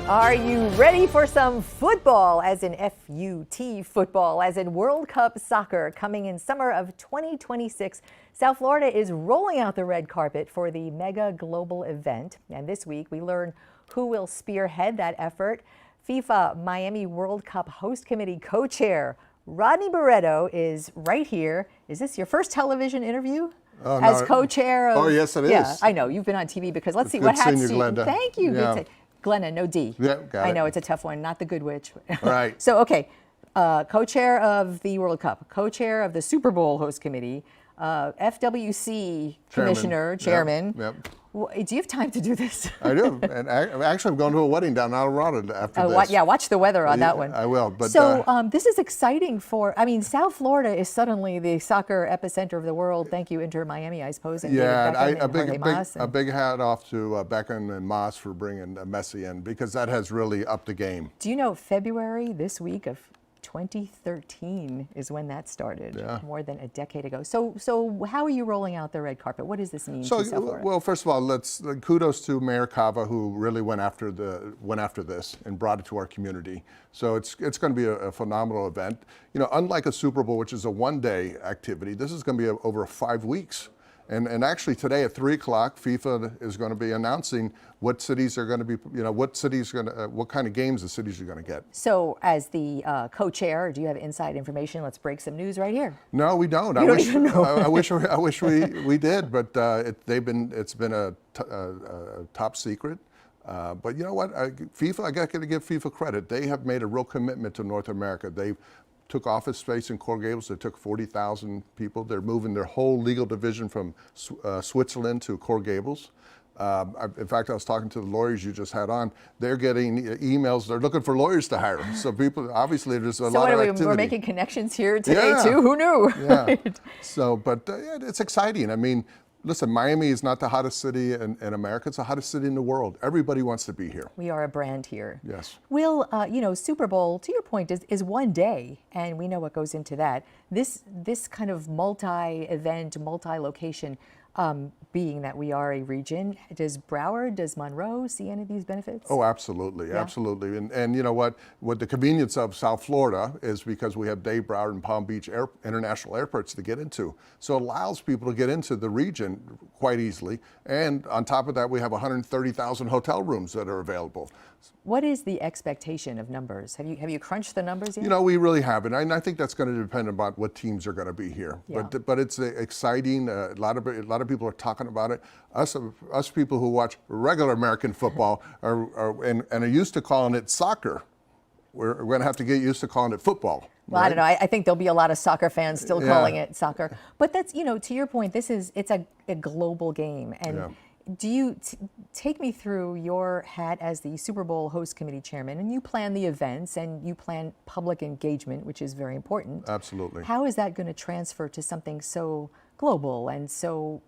Are you ready for some football, as in F-U-T football, as in World Cup soccer coming in summer of 2026? South Florida is rolling out the red carpet for the mega global event. And this week we learn who will spearhead that effort. FIFA Miami World Cup Host Committee co-chair Rodney Barreto is right here. Is this your first television interview? As co-chair of... Oh, yes, it is. Yeah, I know. You've been on TV because let's see what hats you... Thank you. Yeah. Glenna, no D. Yeah, got it. I know it's a tough one, not the good witch. Right. So, okay, co-chair of the World Cup, co-chair of the Super Bowl host committee, FWC commissioner, chairman. Yep. Do you have time to do this? I do, and actually I'm going to a wedding down in Colorado after this. Yeah, watch the weather on that one. I will. But so this is exciting South Florida is suddenly the soccer epicenter of the world. Thank you, Inter Miami, I suppose. And yeah, and a big hat off to Beckham and Moss for bringing Messi in, because that has really upped the game. Do you know February this week of 2013 is when that started, more than a decade ago. So how are you rolling out the red carpet? What does this mean to South Florida? Well, first of all, kudos to Mayor Cava, who really went after this and brought it to our community. So it's going to be a phenomenal event. You know, unlike a Super Bowl, which is a one-day activity, this is going to be over 5 weeks. And actually today at 3 o'clock, FIFA is going to be announcing what cities are going to be, what kind of games the cities are going to get. So as the co-chair, do you have inside information? Let's break some news right here. No, we don't. You don't even know. I wish we did, but it's been a top secret. But you know what? FIFA, I got to give FIFA credit. They have made a real commitment to North America. They took office space in Coral Gables. They took 40,000 people. They're moving their whole legal division from Switzerland to Coral Gables. In fact, I was talking to the lawyers you just had on. They're getting emails. They're looking for lawyers to hire. So people, obviously, there's a lot of activity. We're making connections here today too. Who knew? Yeah. Right. So, but it's exciting. I mean, listen, Miami is not the hottest city in America. It's the hottest city in the world. Everybody wants to be here. We are a brand here. Yes. Will, Super Bowl, to your point, is one day, and we know what goes into that. This kind of multi-event, multi-location, being that we are a region, does Broward, does Monroe see any of these benefits? Oh, absolutely, absolutely. And you know what the convenience of South Florida is, because we have Dade, Broward, and Palm Beach international airports to get into. So it allows people to get into the region quite easily. And on top of that, we have 130,000 hotel rooms that are available. What is the expectation of numbers? Have you crunched the numbers yet? You know, we really haven't. And I think that's going to depend on what teams are going to be here. Yeah. But it's exciting. A lot of people are talking about it. Us people who watch regular American football and are used to calling it soccer. We're going to have to get used to calling it football. Well, right? I don't know. I think there'll be a lot of soccer fans still calling it soccer. But that's, to your point, it's a global game. And do you take me through your hat as the Super Bowl host committee chairman, and you plan the events and you plan public engagement, which is very important. Absolutely. How is that going to transfer to something so global and so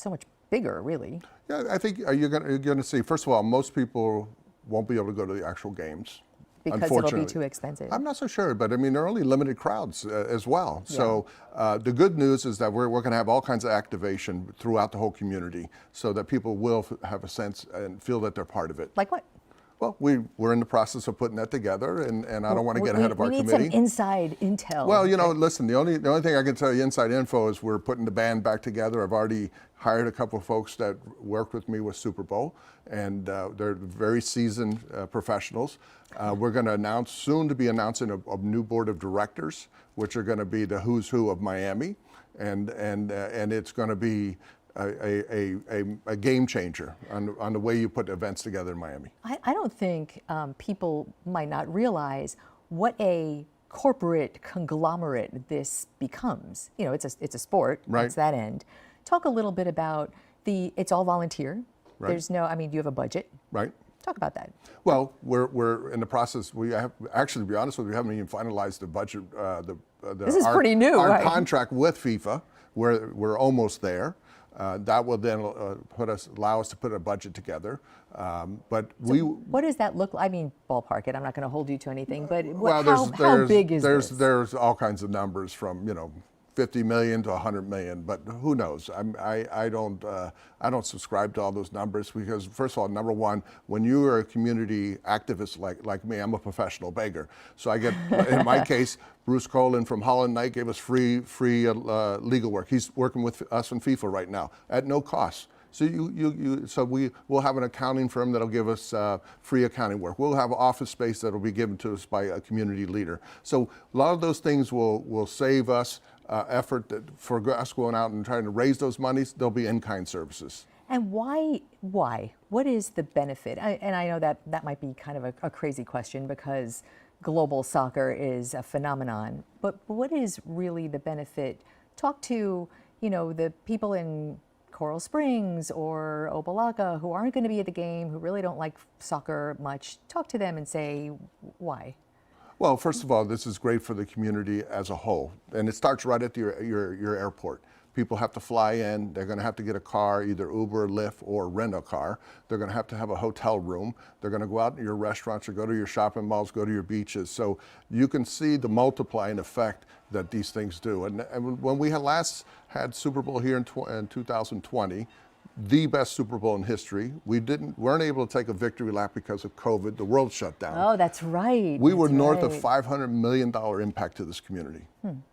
much bigger, really? Yeah, I think you're going to see, first of all, most people won't be able to go to the actual games. Because it'll be too expensive. I'm not so sure, but I mean, there are only limited crowds as well. Yeah. So the good news is that we're going to have all kinds of activation throughout the whole community, so that people will have a sense and feel that they're part of it. Like what? Well, we're in the process of putting that together, and I don't want to get ahead of our committee. We need some inside intel. Well, listen, the only thing I can tell you inside info is we're putting the band back together. I've already hired a couple of folks that worked with me with Super Bowl, and they're very seasoned professionals. We're going to soon to be announcing a new board of directors, which are going to be the who's who of Miami, and it's going to be a game changer on the way you put events together in Miami. I don't think people might not realize what a corporate conglomerate this becomes. It's a sport. Right. It's that end. Talk a little bit about it's all volunteer. Right. There's no, you have a budget. Right. Talk about that. Well, we're in the process. We have, actually, to be honest with you, we haven't even finalized the budget. This is pretty new. Our contract with FIFA, we're almost there. That will then allow us to put a budget together. But what does that look like? I mean, ballpark it. I'm not going to hold you to anything. But well, how big is this? There's all kinds of numbers from 50 million to 100 million, but who knows? I don't subscribe to all those numbers because, first of all, number one, when you are a community activist like me, I'm a professional beggar. So I get, in my case, Bruce Colin from Holland Knight gave us free legal work. He's working with us in FIFA right now at no cost. So so we will have an accounting firm that'll give us free accounting work. We'll have office space that'll be given to us by a community leader. So a lot of those things will save us effort for us going out and trying to raise those monies. There'll be in-kind services. And why? What is the benefit? And I know that might be kind of a crazy question because global soccer is a phenomenon. But what is really the benefit? Talk to, the people in Coral Springs or Opa-locka who aren't going to be at the game, who really don't like soccer much. Talk to them and say why. Well, first of all, this is great for the community as a whole, and it starts right at your airport. People have to fly in. They're going to have to get a car, either Uber, Lyft, or rent a car. They're going to have a hotel room. They're going to go out to your restaurants or go to your shopping malls, go to your beaches. So you can see the multiplying effect that these things do. And when we last had Super Bowl here in 2020, the best Super Bowl in history, weren't able to take a victory lap because of COVID. The world shut down. Oh, that's right. We were north of $500 million impact to this community.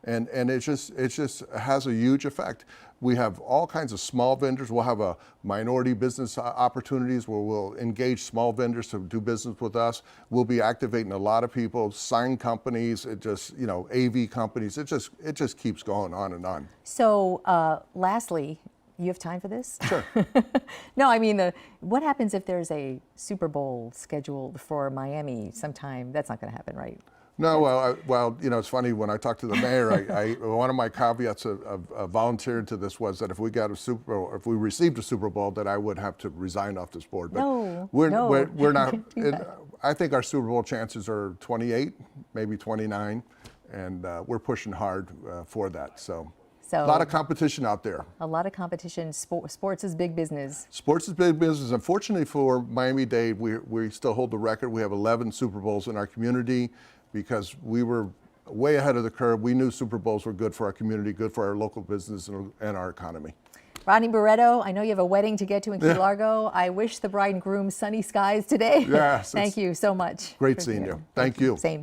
And it just has a huge effect. We have all kinds of small vendors. We'll have a minority business opportunities where we'll engage small vendors to do business with us. We'll be activating a lot of people, sign companies, AV companies. It just keeps going on and on. So lastly, you have time for this? Sure. No, I mean, what happens if there's a Super Bowl scheduled for Miami sometime? That's not going to happen, right? No, well, it's funny, when I talked to the mayor, one of my caveats of volunteering to this was that if we got a Super Bowl, if we received a Super Bowl, that I would have to resign off this board. But no, we're not. I think our Super Bowl chances are 28, maybe 29, and we're pushing hard for that. So a lot of competition out there. A lot of competition. Sports is big business. Sports is big business. Unfortunately for Miami-Dade, we still hold the record. We have 11 Super Bowls in our community because we were way ahead of the curve. We knew Super Bowls were good for our community, good for our local business and our economy. Rodney Barreto, I know you have a wedding to get to in Key Largo. I wish the bride and groom sunny skies today. Yes. Thank you so much. Great seeing you. Thank you. Same.